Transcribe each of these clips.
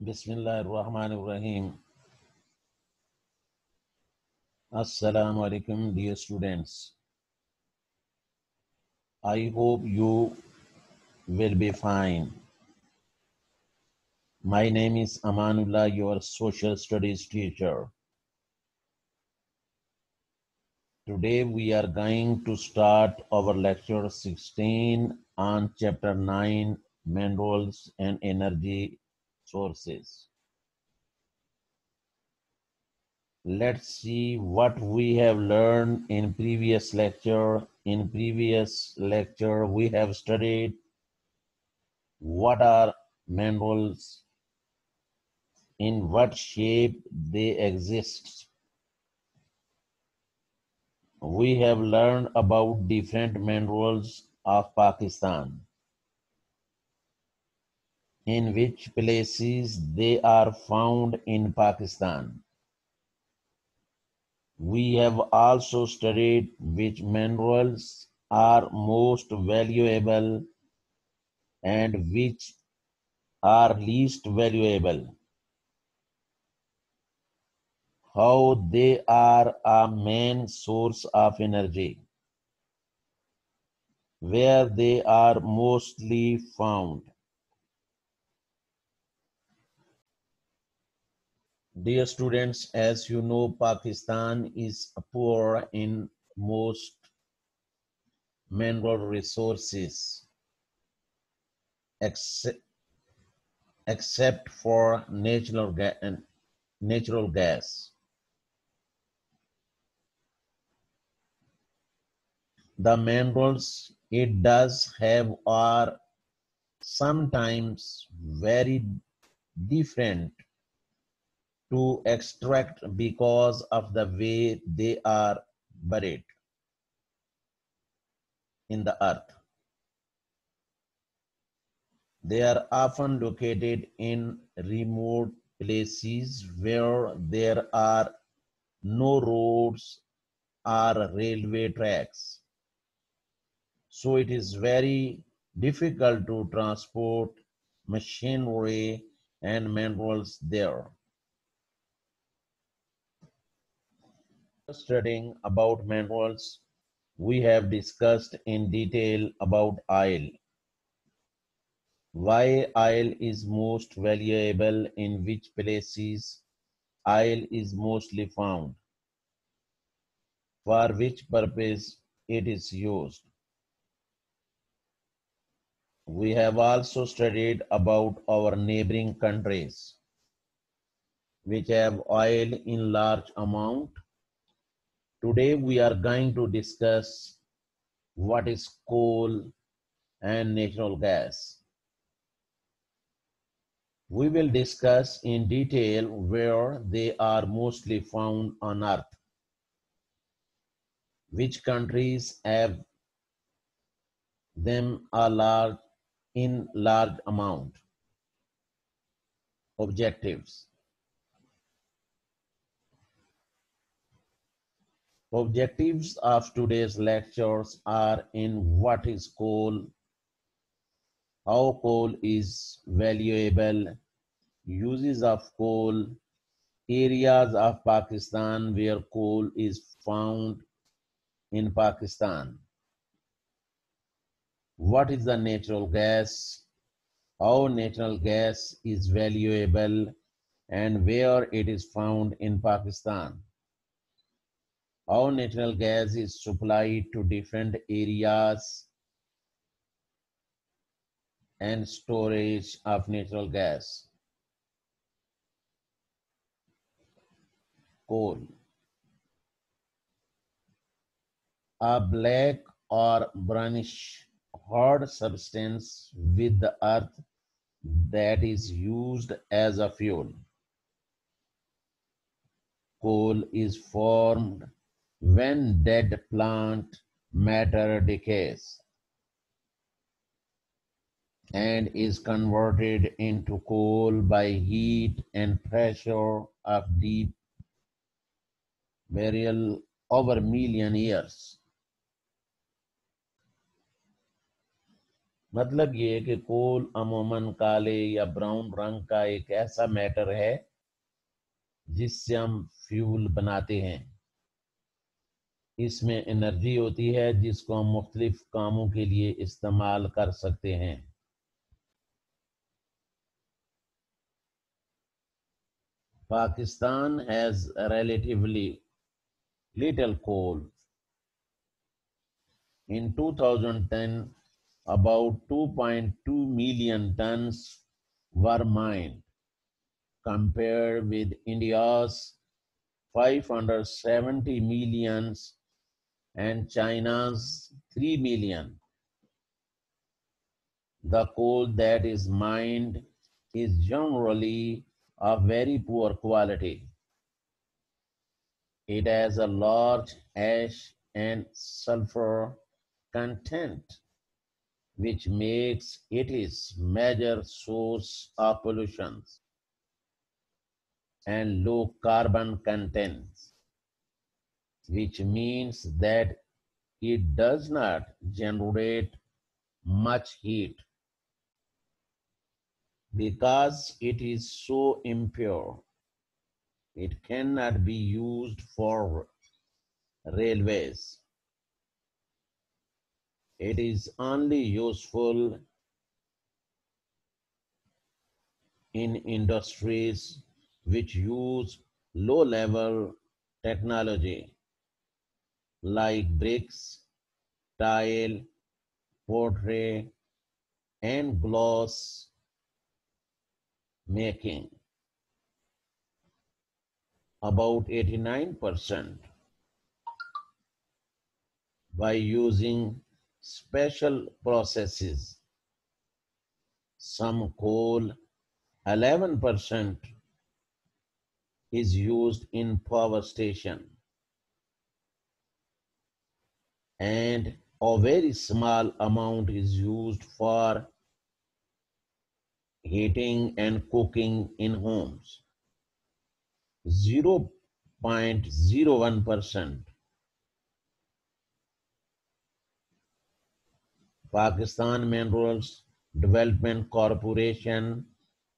Bismillahirrahmanirrahim. Assalamu alaikum, dear students. I hope you will be fine. My name is Amanullah, your social studies teacher. Today we are going to start our lecture 16 on chapter 9, minerals and energy sources. Let's see what we have learned in previous lecture. In previous lecture, we have studied what are minerals, in what shape they exist. We have learned about different minerals of Pakistan, in which places they are found in Pakistan. We have also studied which minerals are most valuable and which are least valuable, how they are a main source of energy, where they are mostly found. Dear students, as you know, Pakistan is poor in most mineral resources except for natural gas. The minerals it does have are sometimes very different to extract because of the way they are buried in the earth. They are often located in remote places where there are no roads or railway tracks. So it is very difficult to transport machinery and minerals there. Studying about minerals, we have discussed in detail about oil. Why oil is most valuable, in which places oil is mostly found, for which purpose it is used. We have also studied about our neighboring countries, which have oil in large amount. Today we are going to discuss what is coal and natural gas. We will discuss in detail where they are mostly found on earth, which countries have them in large amount. Objectives. Objectives of today's lectures are in what is coal, how coal is valuable, uses of coal, areas of Pakistan where coal is found in Pakistan, what is the natural gas, how natural gas is valuable and where it is found in Pakistan, how natural gas is supplied to different areas and storage of natural gas. Coal. A black or brownish hard substance with the earth that is used as a fuel. Coal is formed when dead plant matter decays and is converted into coal by heat and pressure of deep burial over million years. مطلب یہ ہے کہ کول عموماً کالے یا brown رنگ کا ایک ایسا میٹر ہے جس سے ہم فیول بناتے ہیں. اس میں انرجی ہوتی ہے جس کو ہم مختلف کاموں کے لیے استعمال کر سکتے ہیں. Pakistan has relatively little coal. In 2010, about 2.2 million tons were mined, compared with India's 570 millions and China's 3 million. The coal that is mined is generally of very poor quality. It has a large ash and sulfur content, which makes it its major source of pollution, and low carbon content, which means that it does not generate much heat. Because it is so impure, it cannot be used for railways. It is only useful in industries which use low-level technology like bricks, tile, pottery, and glass making. About 89% by using special processes. Some coal, 11% is used in power station, and a very small amount is used for heating and cooking in homes. 0.01%. Pakistan Minerals Development Corporation,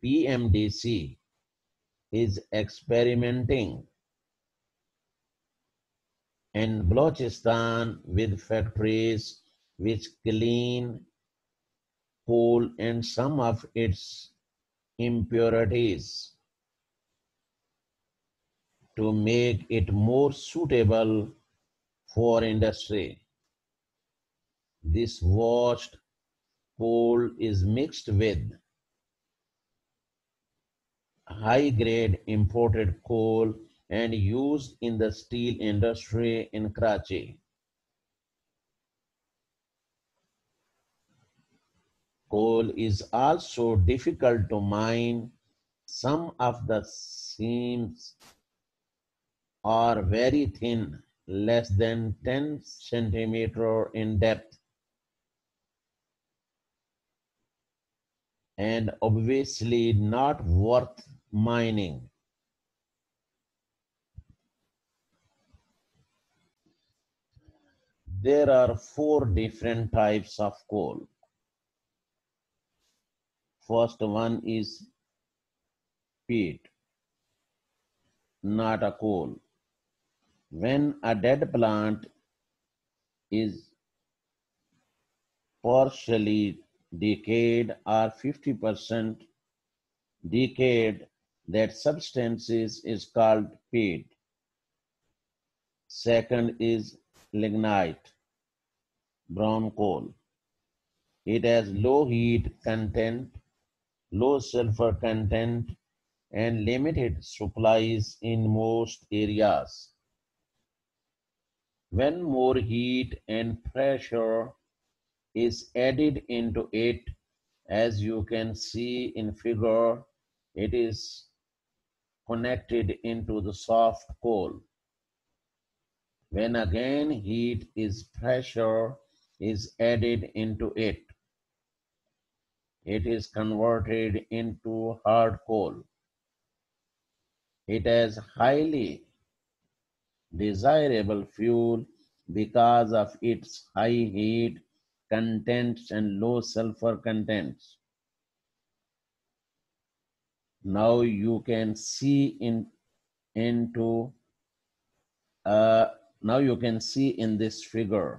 PMDC, is experimenting in Balochistan with factories which clean coal and some of its impurities to make it more suitable for industry. This washed coal is mixed with high-grade imported coal and used in the steel industry in Karachi. Coal is also difficult to mine. Some of the seams are very thin, less than 10 centimeter in depth, and obviously not worth mining. There are 4 different types of coal. First one is peat, not a coal. When a dead plant is partially decayed or 50% decayed, that substance is called peat. Second is lignite, brown coal. It has low heat content, low sulfur content, and limited supplies in most areas. When more heat and pressure is added into it, as you can see in figure, it is connected into the soft coal. When again pressure is added into it, it is converted into hard coal. It has highly desirable fuel because of its high heat contents and low sulfur contents. Now you can see now you can see in this figure,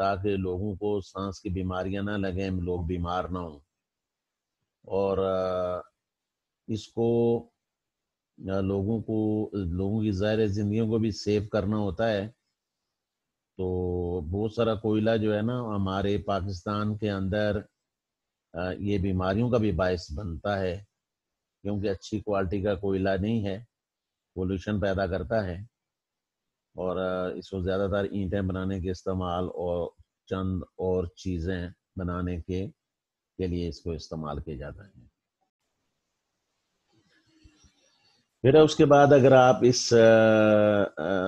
تاکہ لوگوں کو سانس کی بیماریاں نہ لگیں، لوگ بیمار نہ ہوں، اور اس کو لوگوں کی ظاہر زندگیوں کو بھی سیو کرنا ہوتا ہے. تو بہت سارا کوئلہ جو ہے نا ہمارے پاکستان کے اندر یہ بیماریوں کا بھی باعث بنتا ہے، کیونکہ اچھی کوالٹی کا کوئلہ نہیں ہے، پولوشن پیدا کرتا ہے، اور اس کو زیادہ تر اینٹیں بنانے کے استعمال اور چند اور چیزیں بنانے کے لیے اس کو استعمال کیا جاتا ہے. پھر اس کے بعد اگر آپ اس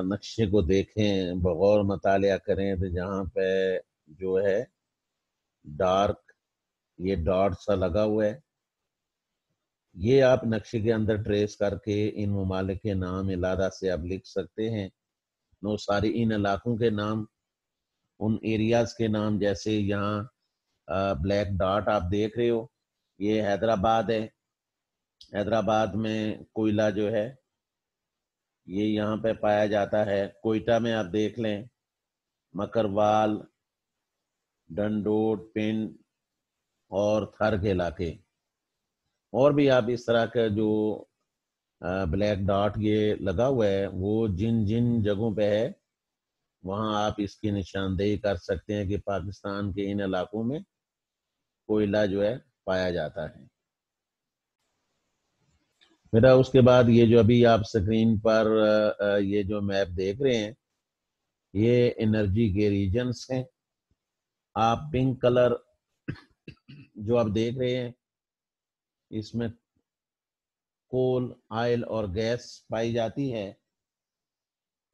نقشے کو دیکھیں، بغور مطالعہ کریں، تو جہاں پہ جو ہے ڈارک یہ ڈاٹ سا لگا ہوا ہے، یہ آپ نقشے کے اندر ٹریس کر کے ان ممالک کے نام علیحدہ سے آپ لکھ سکتے ہیں. سارے ان علاقوں کے نام، ان ایریاز کے نام، جیسے یہاں بلیک ڈاٹ آپ دیکھ رہے ہو، یہ حیدرآباد ہے. حیدرآباد میں کوئلہ جو ہے یہ یہاں پہ پایا جاتا ہے. کوئٹہ میں آپ دیکھ لیں مکروال، ڈنڈوٹ، پنڈ اور تھر کے علاقے، اور بھی آپ اس طرح کا جو بلیک ڈاٹ یہ لگا ہوا ہے وہ جن جگہوں پہ ہے وہاں آپ اس کی نشاندہی کر سکتے ہیں کہ پاکستان کے ان علاقوں میں کوئلہ جو ہے پایا جاتا ہے. پھر اس کے بعد یہ جو ابھی آپ سکرین پر یہ جو میپ دیکھ رہے ہیں یہ انرجی کے ریجنز ہیں. آپ پنک کلر جو آپ دیکھ رہے ہیں اس میں کول، آئل اور گیس پائی جاتی ہے.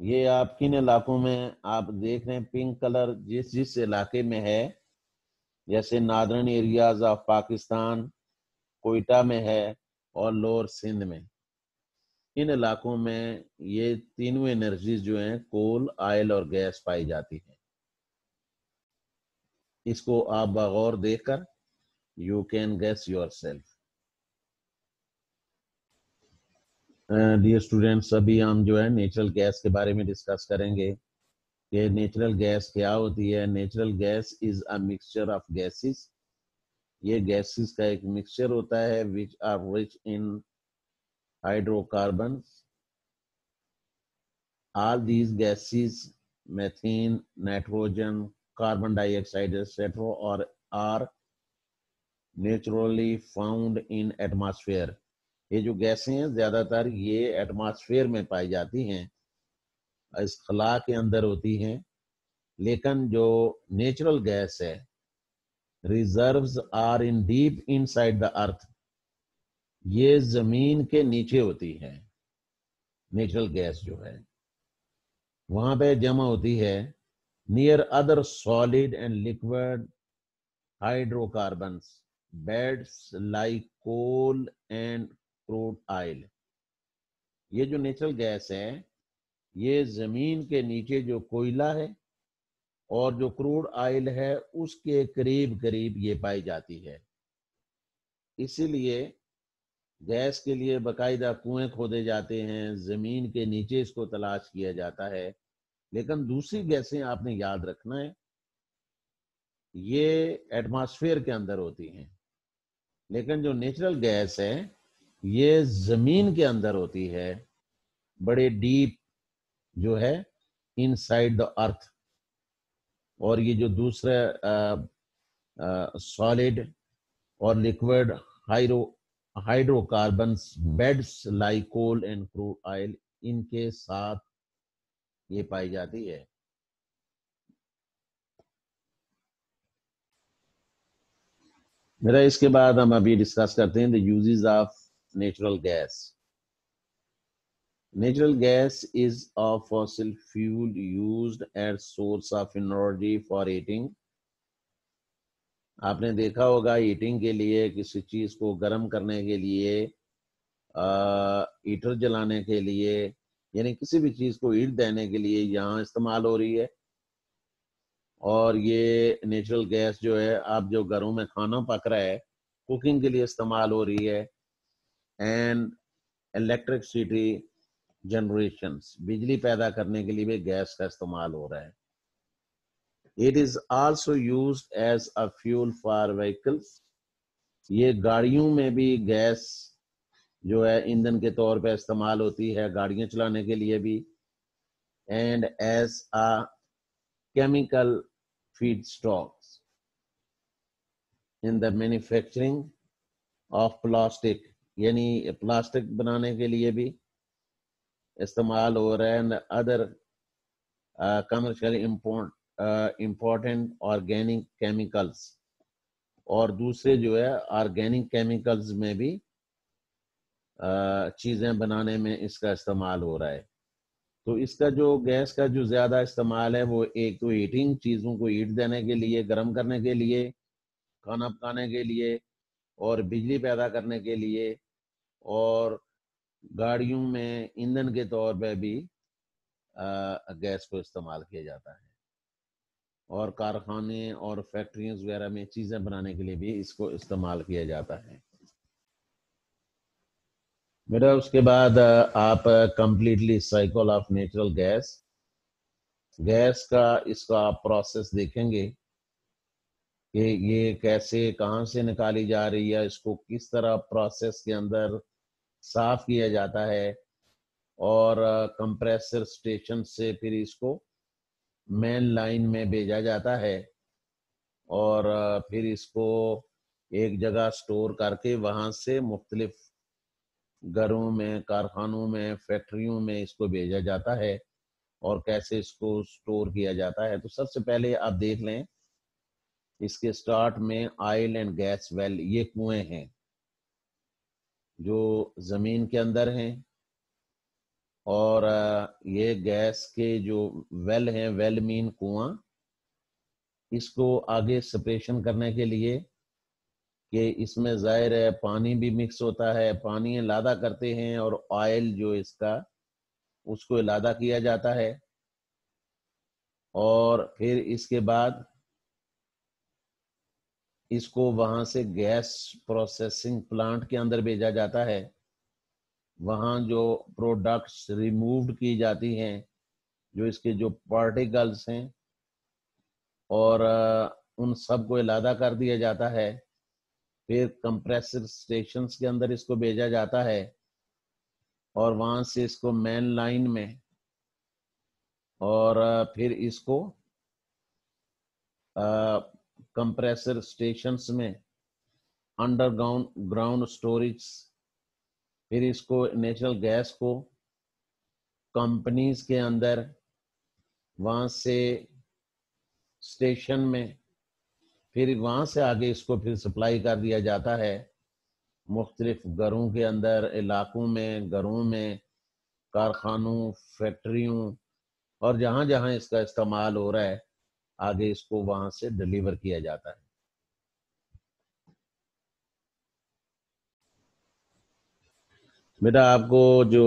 یہ آپ کن علاقوں میں آپ دیکھ رہے ہیں پنک کلر، جس علاقے میں ہے، جیسے northern areas of Pakistan, Quetta میں ہے اور لوور سندھ میں، ان علاقوں میں یہ تینوں انرجیز جو ہیں کول، آئل اور گیس پائی جاتی ہیں. اس کو آپ بغور دیکھ کر you can guess your self. Dear students, ابھی ہم جو ہے نیچرل گیس کے بارے میں ڈسکس کریں گے کہ نیچرل گیس کیا ہوتی ہے. Natural gas is a mixture of gases. یہ گیسز کا ایک مکسچر ہوتا ہے which are rich in hydrocarbons. All these gases, methane, nitrogen, carbon dioxide, etc. are naturally found in atmosphere. یہ جو گیسیں ہیں زیادہ تر یہ ایٹماسفیئر میں پائی جاتی ہیں، اس خلا کے اندر ہوتی ہیں. لیکن جو نیچرل گیس ہے reserves are in deep inside the earth, یہ زمین کے نیچے ہوتی ہے. نیچرل گیس جو ہے وہاں پہ جمع ہوتی ہے near other solid and liquid hydrocarbons beds like coal and crude oil. یہ جو نیچرل گیس ہے یہ زمین کے نیچے جو کوئلہ ہے اور جو کروڈ آئل ہے اس کے قریب قریب یہ پائی جاتی ہے. اسی لیے گیس کے لیے باقاعدہ کنویں کھودے جاتے ہیں، زمین کے نیچے اس کو تلاش کیا جاتا ہے. لیکن دوسری گیسیں آپ نے یاد رکھنا ہے یہ ایٹماسفیئر کے اندر ہوتی ہیں، لیکن جو نیچرل گیس ہے یہ زمین کے اندر ہوتی ہے، بڑے ڈیپ جو ہے ان سائڈ دا ارتھ. اور یہ جو دوسرے سالڈ اور liquid hydrocarbons beds like coal and crude oil, ان کے ساتھ یہ پائی جاتی ہے. میرا اس کے بعد ہم ابھی ڈسکس کرتے ہیں the uses of natural gas. Natural gas is a fossil fuel used as source of energy for heating. آپ نے دیکھا ہوگا ہیٹنگ کے لیے کسی چیز کو گرم کرنے کے لیے، ہیٹر جلانے کے لیے، یعنی کسی بھی چیز کو ہیٹ دینے کے لیے یہاں استعمال ہو رہی ہے. اور یہ نیچرل گیس جو ہے آپ جو گھروں میں کھانا پک رہا ہے کوکنگ کے لیے استعمال ہو رہی ہے. اینڈ الیکٹرکسٹی جنریشنز، بجلی پیدا کرنے کے لیے بھی گیس کا استعمال ہو رہا ہے. It is also used as a fuel for vehicles. یہ گاڑیوں میں بھی گیس جو ہے ایندھن کے طور پہ استعمال ہوتی ہے گاڑیاں چلانے کے لیے بھی. And as a chemical feedstocks in the manufacturing of plastic, یعنی پلاسٹک بنانے کے لیے بھی استعمال ہو رہا ہے. And other commercially important organic chemicals, اور دوسرے جو ہے آرگینک کیمیکلز میں بھی چیزیں بنانے میں اس کا استعمال ہو رہا ہے. تو اس کا جو گیس کا جو زیادہ استعمال ہے وہ ایک تو ہیٹنگ، چیزوں کو ہیٹ دینے کے لیے، گرم کرنے کے لیے، کھانا پکانے کے لیے، اور بجلی پیدا کرنے کے لیے، اور گاڑیوں میں ایندھن کے طور پہ بھی گیس کو استعمال کیا جاتا ہے، اور کارخانے اور فیکٹریز وغیرہ میں چیزیں بنانے کے لیے بھی اس کو استعمال کیا جاتا ہے. میرا اس کے بعد آپ completely cycle of natural gas کا اس کا آپ پروسیس دیکھیں گے کہ یہ کیسے کہاں سے نکالی جا رہی ہے، اس کو کس طرح پروسیس کے اندر صاف کیا جاتا ہے، اور کمپریسر سٹیشن سے پھر اس کو مین لائن میں بھیجا جاتا ہے، اور پھر اس کو ایک جگہ سٹور کر کے وہاں سے مختلف گھروں میں، کارخانوں میں، فیکٹریوں میں اس کو بھیجا جاتا ہے، اور کیسے اس کو سٹور کیا جاتا ہے. تو سب سے پہلے آپ دیکھ لیں اس کے سٹارٹ میں آئل اینڈ گیس ویل، یہ کنویں ہیں جو زمین کے اندر ہیں، اور یہ گیس کے جو ویل ہیں، ویل مین کنواں، اس کو آگے سپریشن کرنے کے لیے کہ اس میں ظاہر ہے پانی بھی مکس ہوتا ہے، پانی علادہ کرتے ہیں، اور آئل جو اس کا اس کو علادہ کیا جاتا ہے، اور پھر اس کے بعد اس کو وہاں سے گیس پروسیسنگ پلانٹ کے اندر بھیجا جاتا ہے. وہاں جو پروڈکٹس ریمووڈ کی جاتی ہیں، جو اس کے جو پارٹیکلز ہیں، اور ان سب کو علادہ کر دیا جاتا ہے. پھر کمپریسر سٹیشنز کے اندر اس کو بھیجا جاتا ہے، اور وہاں سے اس کو مین لائن میں، اور پھر اس کو کمپریسر سٹیشنز میں انڈر گراؤنڈ سٹوریج، پھر اس کو نیچرل گیس کو کمپنیز کے اندر وہاں سے اسٹیشن میں، پھر وہاں سے آگے اس کو پھر سپلائی کر دیا جاتا ہے مختلف گھروں کے اندر، علاقوں میں، گھروں میں، کارخانوں، فیکٹریوں، اور جہاں جہاں اس کا استعمال ہو رہا ہے آگے اس کو وہاں سے ڈیلیور کیا جاتا ہے. بیٹا آپ کو جو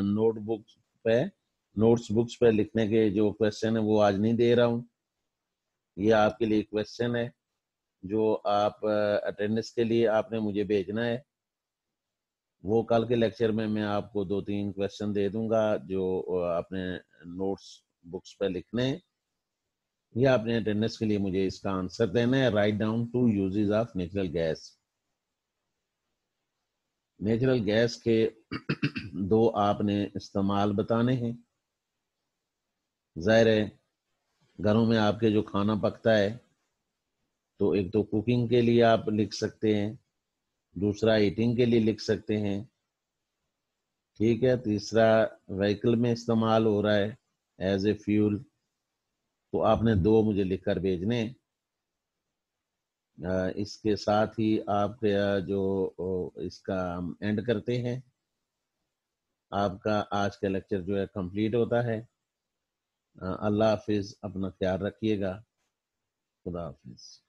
نوٹس بکس پہ لکھنے کے جو کویسچن ہے وہ آج نہیں دے رہا ہوں. یہ آپ کے لیے کویسچن ہے جو آپ اٹینڈنس کے لیے آپ نے مجھے بھیجنا ہے. وہ کل کے لیکچر میں آپ کو 2-3 کویسچن دے دوں گا جو آپ نے نوٹس بکس پہ لکھنے ہیں. یہ آپ نے اٹینڈنس کے لیے مجھے اس کا آنسر دینا ہے. Write down 2 uses of natural gas. Natural gas کے 2 آپ نے استعمال بتانے ہیں. ظاہر ہے گھروں میں آپ کے جو کھانا پکتا ہے تو ایک تو کوکنگ کے لیے آپ لکھ سکتے ہیں، دوسرا ہیٹنگ کے لیے لکھ سکتے ہیں، ٹھیک ہے، تیسرا وہیکل میں استعمال ہو رہا ہے ایز اے فیول. تو آپ نے 2 مجھے لکھ کر بھیجنے. اس کے ساتھ ہی آپ جو اس کا اینڈ کرتے ہیں. آپ کا آج کا لیکچر جو ہے کمپلیٹ ہوتا ہے. اللہ حافظ، اپنا خیال رکھیے گا. خدا حافظ.